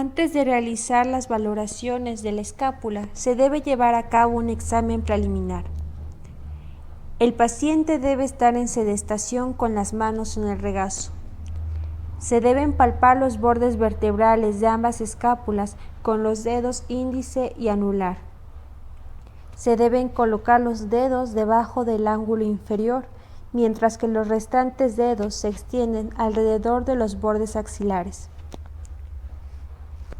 Antes de realizar las valoraciones de la escápula, se debe llevar a cabo un examen preliminar. El paciente debe estar en sedestación con las manos en el regazo. Se deben palpar los bordes vertebrales de ambas escápulas con los dedos índice y anular. Se deben colocar los dedos debajo del ángulo inferior, mientras que los restantes dedos se extienden alrededor de los bordes axilares.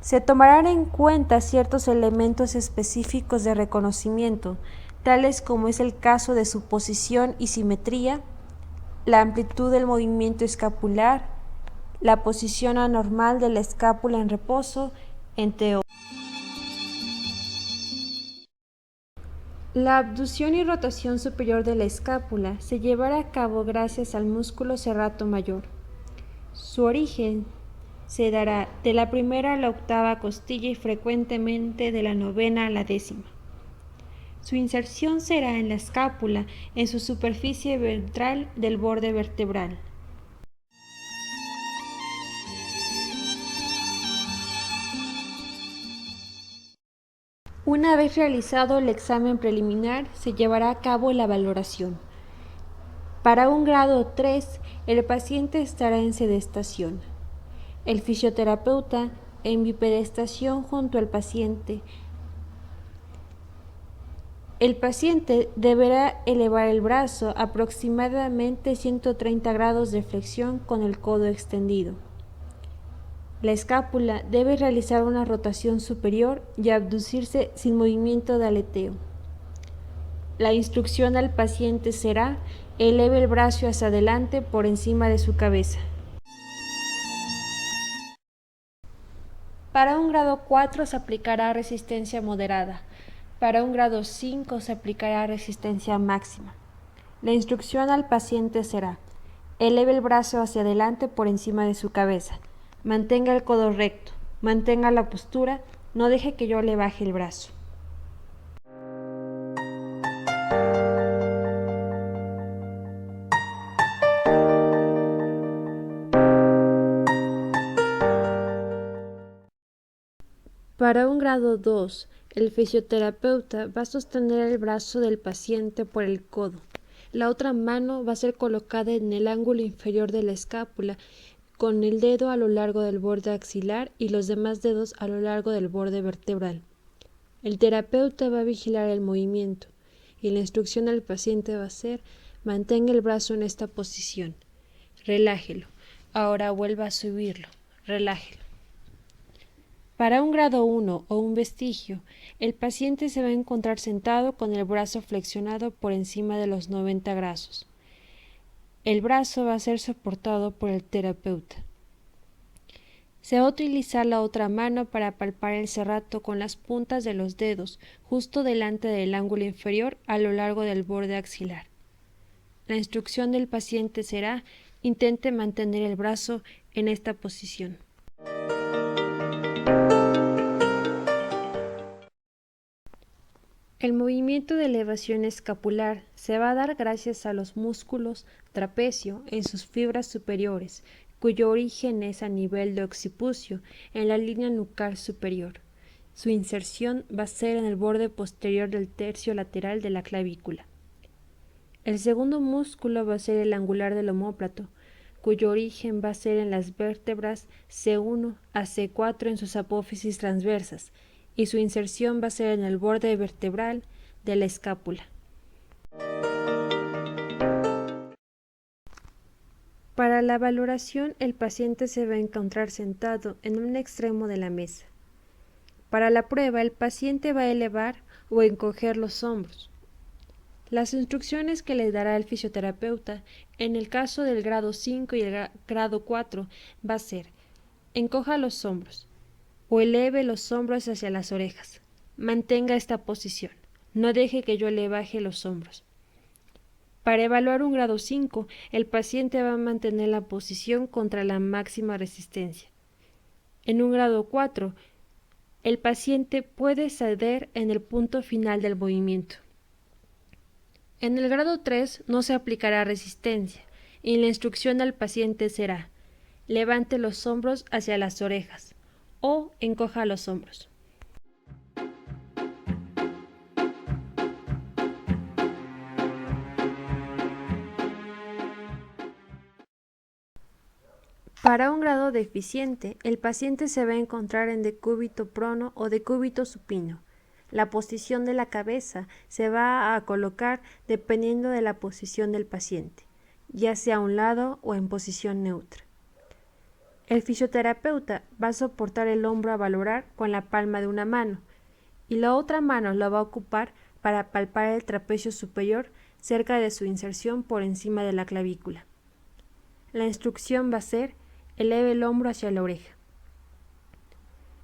Se tomarán en cuenta ciertos elementos específicos de reconocimiento, tales como es el caso de su posición y simetría, la amplitud del movimiento escapular, la posición anormal de la escápula en reposo, entre otros. La abducción y rotación superior de la escápula se llevará a cabo gracias al músculo serrato mayor. Su origen se dará de la primera a la octava costilla y frecuentemente de la novena a la décima. Su inserción será en la escápula, en su superficie ventral del borde vertebral. Una vez realizado el examen preliminar, se llevará a cabo la valoración. Para un grado 3, el paciente estará en sedestación. El fisioterapeuta en bipedestación junto al paciente. El paciente deberá elevar el brazo aproximadamente 130 grados de flexión con el codo extendido. La escápula debe realizar una rotación superior y abducirse sin movimiento de aleteo. La instrucción al paciente será: eleve el brazo hacia adelante por encima de su cabeza. Para un grado 4 se aplicará resistencia moderada. Para un grado 5 se aplicará resistencia máxima. La instrucción al paciente será: eleve el brazo hacia adelante por encima de su cabeza. Mantenga el codo recto. Mantenga la postura. No deje que yo le baje el brazo. Para un grado 2, el fisioterapeuta va a sostener el brazo del paciente por el codo. La otra mano va a ser colocada en el ángulo inferior de la escápula, con el dedo a lo largo del borde axilar y los demás dedos a lo largo del borde vertebral. El terapeuta va a vigilar el movimiento y la instrucción al paciente va a ser: mantenga el brazo en esta posición. Relájelo. Ahora vuelva a subirlo. Relájelo. Para un grado 1 o un vestigio, el paciente se va a encontrar sentado con el brazo flexionado por encima de los 90 grados. El brazo va a ser soportado por el terapeuta. Se va a utilizar la otra mano para palpar el serrato con las puntas de los dedos justo delante del ángulo inferior a lo largo del borde axilar. La instrucción del paciente será: intente mantener el brazo en esta posición. El movimiento de elevación escapular se va a dar gracias a los músculos trapecio en sus fibras superiores, cuyo origen es a nivel de occipucio, en la línea nucal superior. Su inserción va a ser en el borde posterior del tercio lateral de la clavícula. El segundo músculo va a ser el angular del omóplato, cuyo origen va a ser en las vértebras C1 a C4 en sus apófisis transversas, y su inserción va a ser en el borde vertebral de la escápula. Para la valoración, el paciente se va a encontrar sentado en un extremo de la mesa. Para la prueba, el paciente va a elevar o encoger los hombros. Las instrucciones que le dará el fisioterapeuta en el caso del grado 5 y el grado 4 va a ser: encoja los hombros o eleve los hombros hacia las orejas. Mantenga esta posición. No deje que yo le baje los hombros. Para evaluar un grado 5, el paciente va a mantener la posición contra la máxima resistencia. En un grado 4, el paciente puede ceder en el punto final del movimiento. En el grado 3 no se aplicará resistencia y la instrucción al paciente será: levante los hombros hacia las orejas o encoja los hombros. Para un grado deficiente, el paciente se va a encontrar en decúbito prono o decúbito supino. La posición de la cabeza se va a colocar dependiendo de la posición del paciente, ya sea a un lado o en posición neutra. El fisioterapeuta va a soportar el hombro a valorar con la palma de una mano y la otra mano la va a ocupar para palpar el trapecio superior cerca de su inserción por encima de la clavícula. La instrucción va a ser: eleve el hombro hacia la oreja.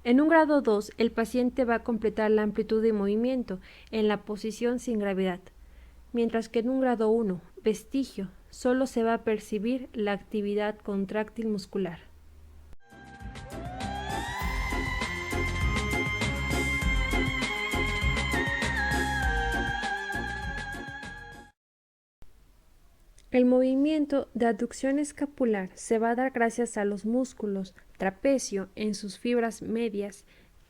En un grado 2, el paciente va a completar la amplitud de movimiento en la posición sin gravedad, mientras que en un grado 1, vestigio, solo se va a percibir la actividad contráctil muscular. El movimiento de aducción escapular se va a dar gracias a los músculos trapecio en sus fibras medias,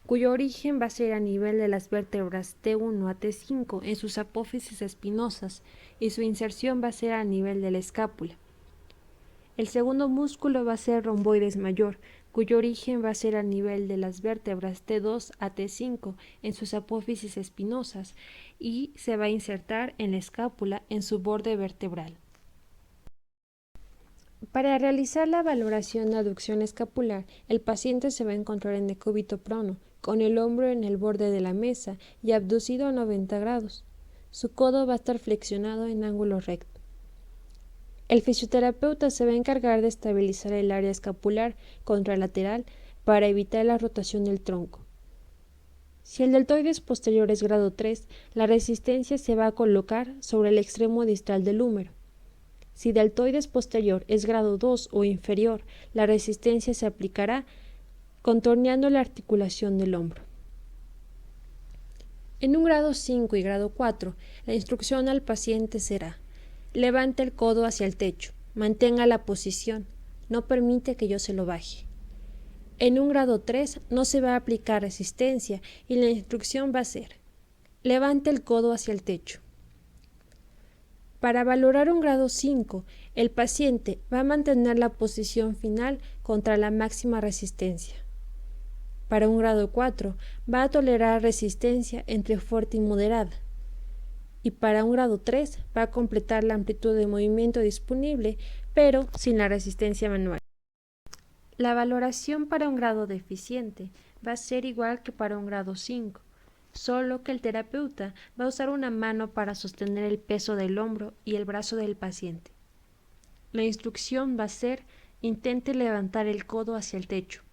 cuyo origen va a ser a nivel de las vértebras T1 a T5 en sus apófisis espinosas y su inserción va a ser a nivel de la escápula. El segundo músculo va a ser romboides mayor, cuyo origen va a ser a nivel de las vértebras T2 a T5 en sus apófisis espinosas y se va a insertar en la escápula en su borde vertebral. Para realizar la valoración de aducción escapular, el paciente se va a encontrar en decúbito prono, con el hombro en el borde de la mesa y abducido a 90 grados. Su codo va a estar flexionado en ángulo recto. El fisioterapeuta se va a encargar de estabilizar el área escapular contralateral para evitar la rotación del tronco. Si el deltoides posterior es grado 3, la resistencia se va a colocar sobre el extremo distal del húmero. Si deltoides posterior es grado 2 o inferior, la resistencia se aplicará contorneando la articulación del hombro. En un grado 5 y grado 4, la instrucción al paciente será: levante el codo hacia el techo, mantenga la posición, no permite que yo se lo baje. En un grado 3 no se va a aplicar resistencia y la instrucción va a ser: levante el codo hacia el techo. Para valorar un grado 5, el paciente va a mantener la posición final contra la máxima resistencia. Para un grado 4, va a tolerar resistencia entre fuerte y moderada. Y para un grado 3, va a completar la amplitud de movimiento disponible, pero sin la resistencia manual. La valoración para un grado deficiente va a ser igual que para un grado 5. Solo que el terapeuta va a usar una mano para sostener el peso del hombro y el brazo del paciente. La instrucción va a ser: intente levantar el codo hacia el techo.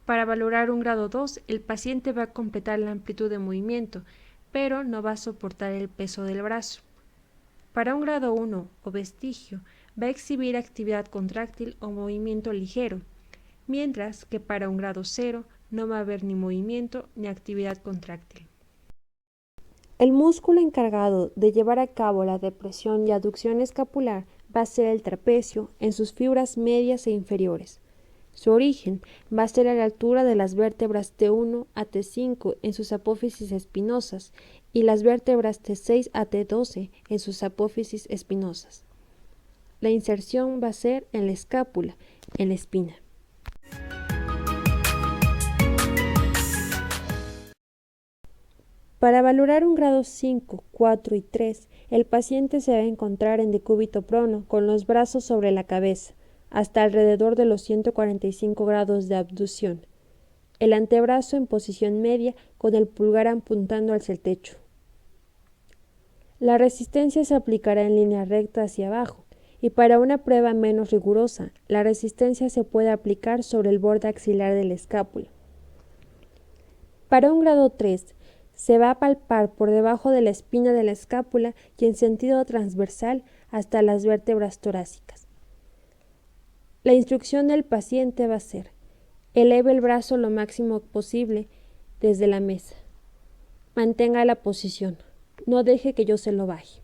Para valorar un grado 2, el paciente va a completar la amplitud de movimiento, pero no va a soportar el peso del brazo. Para un grado 1 o vestigio, va a exhibir actividad contráctil o movimiento ligero, mientras que para un grado 0 no va a haber ni movimiento ni actividad contráctil. El músculo encargado de llevar a cabo la depresión y aducción escapular va a ser el trapecio en sus fibras medias e inferiores. Su origen va a ser a la altura de las vértebras T1 a T5 en sus apófisis espinosas y las vértebras T6 a T12 en sus apófisis espinosas. La inserción va a ser en la escápula, en la espina. Para valorar un grado 5, 4 y 3, el paciente se va a encontrar en decúbito prono con los brazos sobre la cabeza, hasta alrededor de los 145 grados de abducción. El antebrazo en posición media con el pulgar apuntando hacia el techo. La resistencia se aplicará en línea recta hacia abajo y para una prueba menos rigurosa, la resistencia se puede aplicar sobre el borde axilar de la escápula. Para un grado 3, se va a palpar por debajo de la espina de la escápula y en sentido transversal hasta las vértebras torácicas. La instrucción del paciente va a ser: eleve el brazo lo máximo posible desde la mesa. Mantenga la posición. No deje que yo se lo baje.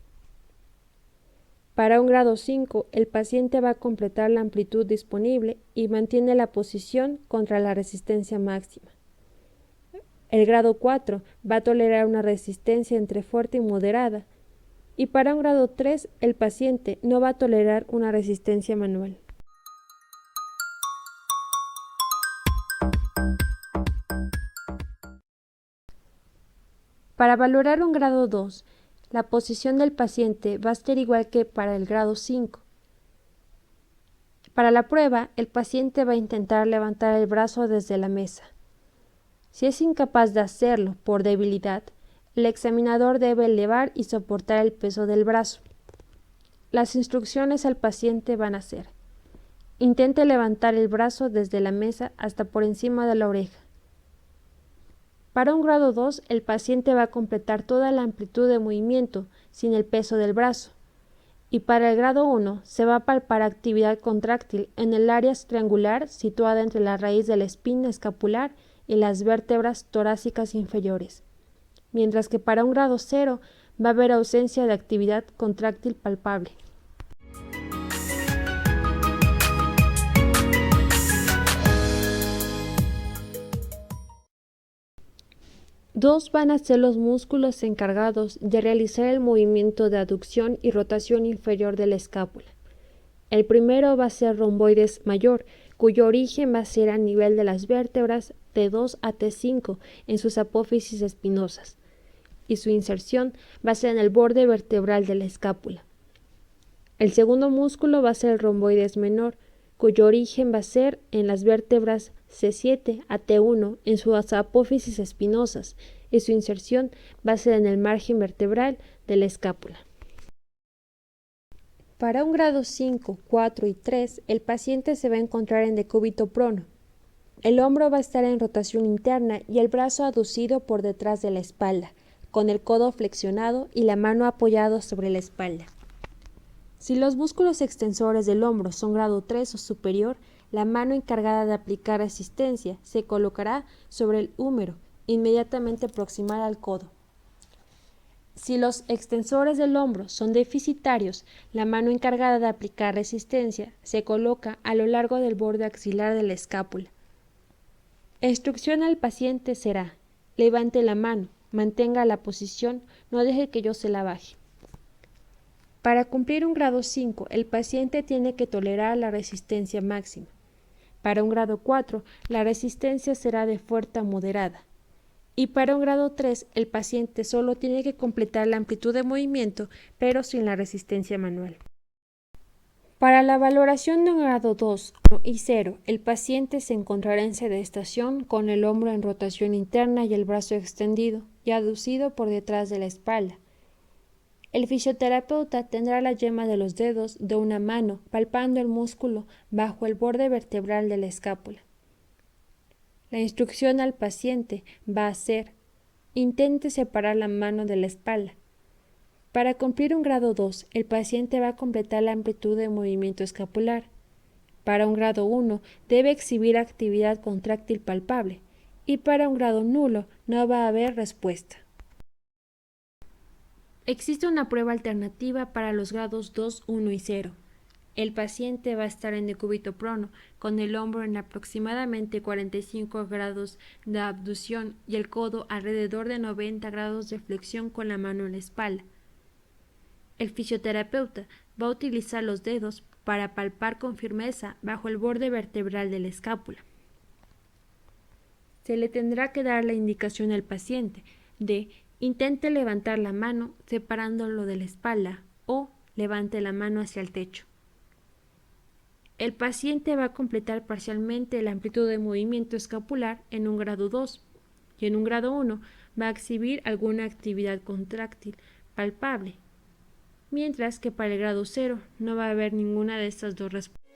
Para un grado 5, el paciente va a completar la amplitud disponible y mantiene la posición contra la resistencia máxima. El grado 4 va a tolerar una resistencia entre fuerte y moderada. Y para un grado 3, el paciente no va a tolerar una resistencia manual. Para valorar un grado 2, la posición del paciente va a ser igual que para el grado 5. Para la prueba, el paciente va a intentar levantar el brazo desde la mesa. Si es incapaz de hacerlo por debilidad, el examinador debe elevar y soportar el peso del brazo. Las instrucciones al paciente van a ser: intente levantar el brazo desde la mesa hasta por encima de la oreja. Para un grado 2, el paciente va a completar toda la amplitud de movimiento sin el peso del brazo. Y para el grado 1, se va a palpar actividad contráctil en el área triangular situada entre la raíz de la espina escapular y las vértebras torácicas inferiores. Mientras que para un grado 0 va a haber ausencia de actividad contráctil palpable. Dos van a ser los músculos encargados de realizar el movimiento de aducción y rotación inferior de la escápula. El primero va a ser romboides mayor, cuyo origen va a ser a nivel de las vértebras T2 a T5 en sus apófisis espinosas, y su inserción va a ser en el borde vertebral de la escápula. El segundo músculo va a ser el romboides menor, cuyo origen va a ser en las vértebras C7 a T1 en sus apófisis espinosas, y su inserción va a ser en el margen vertebral de la escápula. Para un grado 5, 4 y 3, el paciente se va a encontrar en decúbito prono. El hombro va a estar en rotación interna y el brazo aducido por detrás de la espalda, con el codo flexionado y la mano apoyada sobre la espalda. Si los músculos extensores del hombro son grado 3 o superior, la mano encargada de aplicar resistencia se colocará sobre el húmero, inmediatamente proximal al codo. Si los extensores del hombro son deficitarios, la mano encargada de aplicar resistencia se coloca a lo largo del borde axilar de la escápula. La instrucción al paciente será: levante la mano, mantenga la posición, no deje que yo se la baje. Para cumplir un grado 5, el paciente tiene que tolerar la resistencia máxima. Para un grado 4, la resistencia será de fuerte a moderada. Y para un grado 3, el paciente solo tiene que completar la amplitud de movimiento, pero sin la resistencia manual. Para la valoración de un grado 2 y 0, el paciente se encontrará en sedestación con el hombro en rotación interna y el brazo extendido y aducido por detrás de la espalda. El fisioterapeuta tendrá la yema de los dedos de una mano palpando el músculo bajo el borde vertebral de la escápula. La instrucción al paciente va a ser: intente separar la mano de la espalda. Para cumplir un grado 2, el paciente va a completar la amplitud de movimiento escapular. Para un grado 1, debe exhibir actividad contráctil palpable, y para un grado nulo no va a haber respuesta. Existe una prueba alternativa para los grados 2, 1 y 0. El paciente va a estar en decúbito prono, con el hombro en aproximadamente 45 grados de abducción y el codo alrededor de 90 grados de flexión con la mano en la espalda. El fisioterapeuta va a utilizar los dedos para palpar con firmeza bajo el borde vertebral de la escápula. Se le tendrá que dar la indicación al paciente de: intente levantar la mano separándolo de la espalda o levante la mano hacia el techo. El paciente va a completar parcialmente la amplitud de movimiento escapular en un grado 2 y en un grado 1 va a exhibir alguna actividad contráctil palpable, mientras que para el grado 0 no va a haber ninguna de estas dos respuestas.